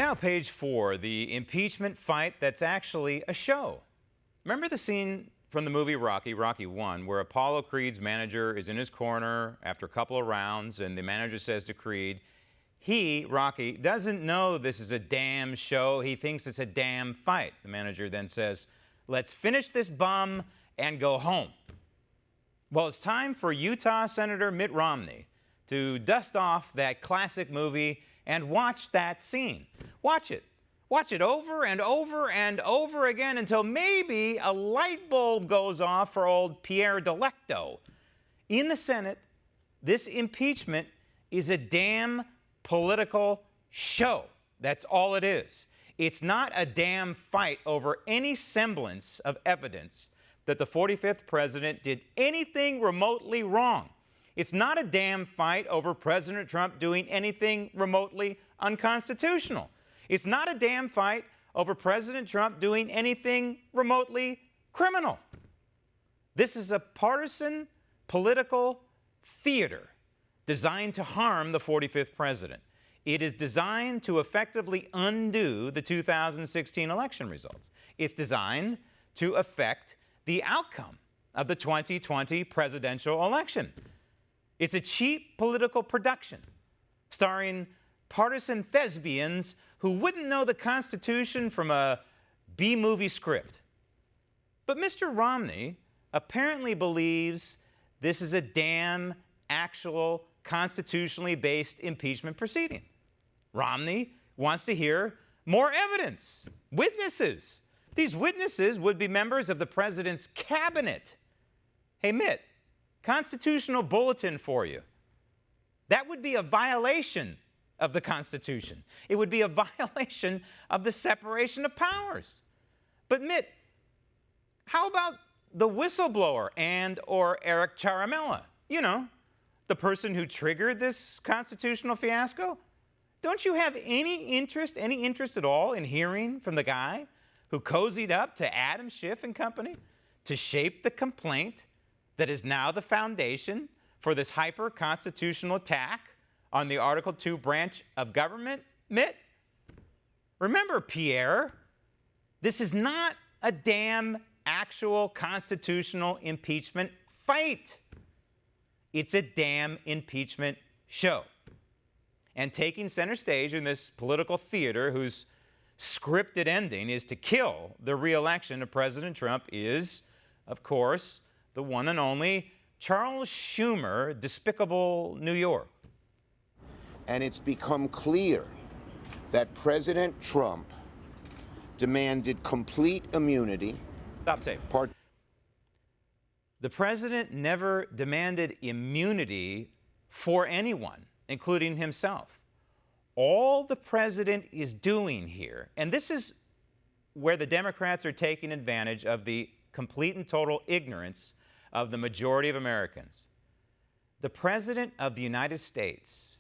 Now, page 4, the impeachment fight that's actually a show. Remember the scene from the movie Rocky, Rocky 1, where Apollo Creed's manager is in his corner after a couple of rounds, and the manager says to Creed, he, Rocky, doesn't know this is a damn show. He thinks it's a damn fight. The manager then says, let's finish this bum and go home. Well, it's time for Utah Senator Mitt Romney to dust off that classic movie and watch that scene. Watch it. Watch it over and over and over again until maybe a light bulb goes off for old Pierre Delecto. In the Senate, this impeachment is a damn political show. That's all it is. It's not a damn fight over any semblance of evidence that the 45th president did anything remotely wrong. It's not a damn fight over President Trump doing anything remotely unconstitutional. It's not a damn fight over President Trump doing anything remotely criminal. This is a partisan political theater designed to harm the 45th president. It is designed to effectively undo the 2016 election results. It's designed to affect the outcome of the 2020 presidential election. It's a cheap political production starring partisan thespians who wouldn't know the Constitution from a B-movie script. But Mr. Romney apparently believes this is a damn actual constitutionally based impeachment proceeding. Romney wants to hear more evidence, witnesses. These witnesses would be members of the president's cabinet. Hey, Mitt, constitutional bulletin for you. That would be a violation of the Constitution. It would be a violation of the separation of powers. But Mitt, how about the whistleblower and or Eric Ciaramella? You know, the person who triggered this constitutional fiasco? Don't you have any interest at all in hearing from the guy who cozied up to Adam Schiff and company to shape the complaint that is now the foundation for this hyper-constitutional attack on the Article II branch of government, Mitt? Remember, Pierre, this is not a damn actual constitutional impeachment fight. It's a damn impeachment show. And taking center stage in this political theater whose scripted ending is to kill the re-election of President Trump is, of course, the one and only Charles Schumer, Despicable New York. And it's become clear that President Trump demanded complete immunity. Stop tape. The president never demanded immunity for anyone, including himself. All the president is doing here, and this is where the Democrats are taking advantage of the complete and total ignorance of the majority of Americans. The President of the United States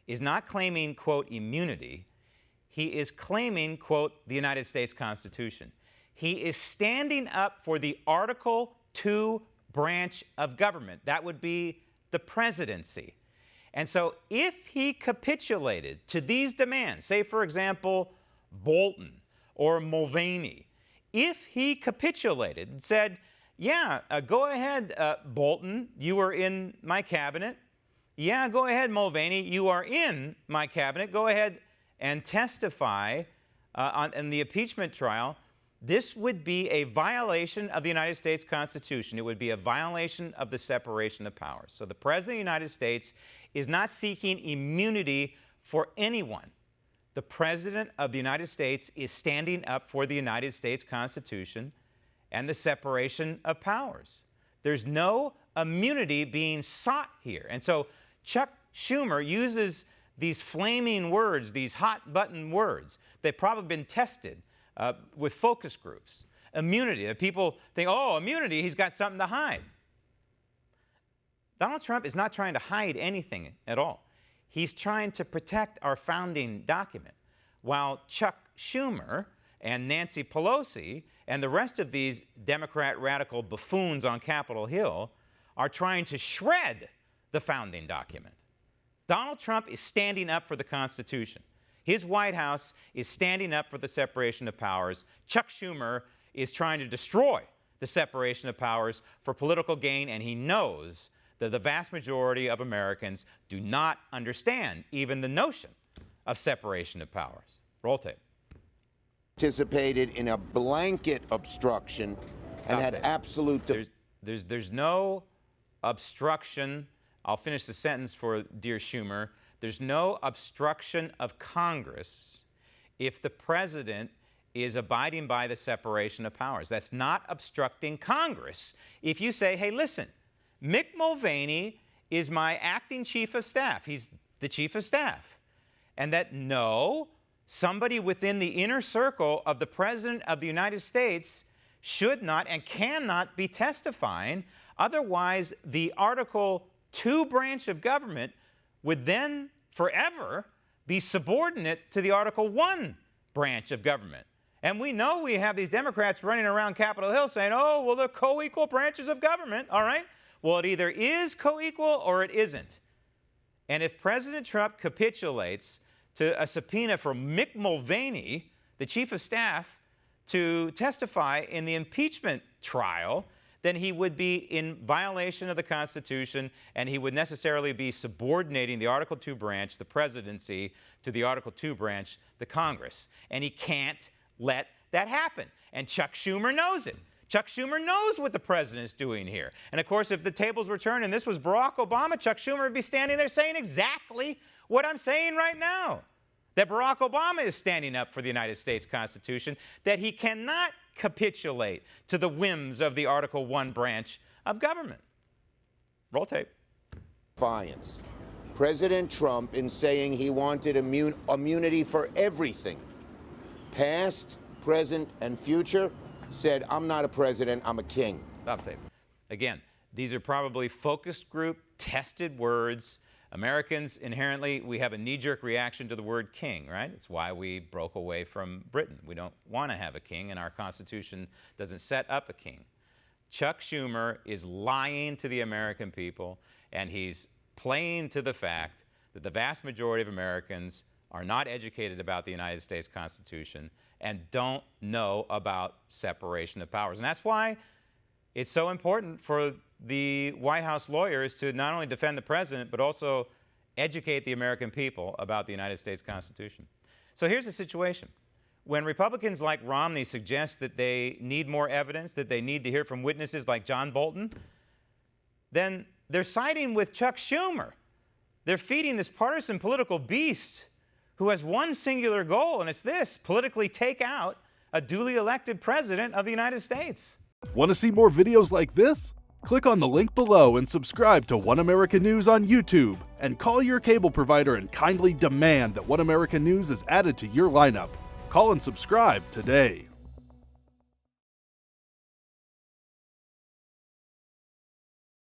is not claiming, quote, immunity. He is claiming, quote, the United States Constitution. He is standing up for the Article II branch of government. That would be the presidency. And so if he capitulated to these demands, say, for example, Bolton or Mulvaney, if he capitulated and said, yeah, go ahead, Bolton, you are in my cabinet. Yeah, go ahead, Mulvaney, you are in my cabinet. Go ahead and testify in the impeachment trial. This would be a violation of the United States Constitution. It would be a violation of the separation of powers. So the President of the United States is not seeking immunity for anyone. The President of the United States is standing up for the United States Constitution and the separation of powers. There's no immunity being sought here. And so Chuck Schumer uses these flaming words, these hot button words. They've probably been tested with focus groups. Immunity, that people think, oh, immunity, he's got something to hide. Donald Trump is not trying to hide anything at all. He's trying to protect our founding document, while Chuck Schumer and Nancy Pelosi and the rest of these Democrat radical buffoons on Capitol Hill are trying to shred the founding document. Donald Trump is standing up for the Constitution. His White House is standing up for the separation of powers. Chuck Schumer is trying to destroy the separation of powers for political gain, and he knows that the vast majority of Americans do not understand even the notion of separation of powers. Roll tape. Participated in a blanket obstruction and had absolute. There's no obstruction. I'll finish the sentence for dear Schumer. There's no obstruction of Congress if the president is abiding by the separation of powers. That's not obstructing Congress. If you say, hey, listen, Mick Mulvaney is my acting chief of staff. He's the chief of staff. And that, no, somebody within the inner circle of the President of the United States should not and cannot be testifying. Otherwise, the Article 2 branch of government would then forever be subordinate to the Article 1 branch of government. And we know we have these Democrats running around Capitol Hill saying, oh, well, they're co-equal branches of government, all right? Well, it either is co-equal or it isn't. And if President Trump capitulates to a subpoena for Mick Mulvaney, the chief of staff, to testify in the impeachment trial, then he would be in violation of the Constitution, and he would necessarily be subordinating the Article 2 branch, the presidency, to the Article 2 branch, the Congress. And he can't let that happen. And Chuck Schumer knows it. Chuck Schumer knows what the president is doing here. And of course, if the tables were turned and this was Barack Obama, Chuck Schumer would be standing there saying exactly what I'm saying right now. That Barack Obama is standing up for the United States Constitution, that he cannot capitulate to the whims of the Article 1 branch of government. Roll tape. Defiance. President Trump, in saying he wanted immunity for everything, past, present, and future, said, I'm not a president, I'm a king. Stop tape. Again, these are probably focus group, tested words. Americans, inherently, we have a knee-jerk reaction to the word king, right? It's why we broke away from Britain. We don't want to have a king, and our Constitution doesn't set up a king. Chuck Schumer is lying to the American people, and he's playing to the fact that the vast majority of Americans are not educated about the United States Constitution and don't know about separation of powers. And that's why it's so important for the White House lawyers to not only defend the president, but also educate the American people about the United States Constitution. So here's the situation. When Republicans like Romney suggest that they need more evidence, that they need to hear from witnesses like John Bolton, then they're siding with Chuck Schumer. They're feeding this partisan political beast who has one singular goal, and it's this: politically take out a duly elected president of the United States. Want to see more videos like this? Click on the link below and subscribe to One America News on YouTube, and call your cable provider and kindly demand that One America News is added to your lineup. Call and subscribe today.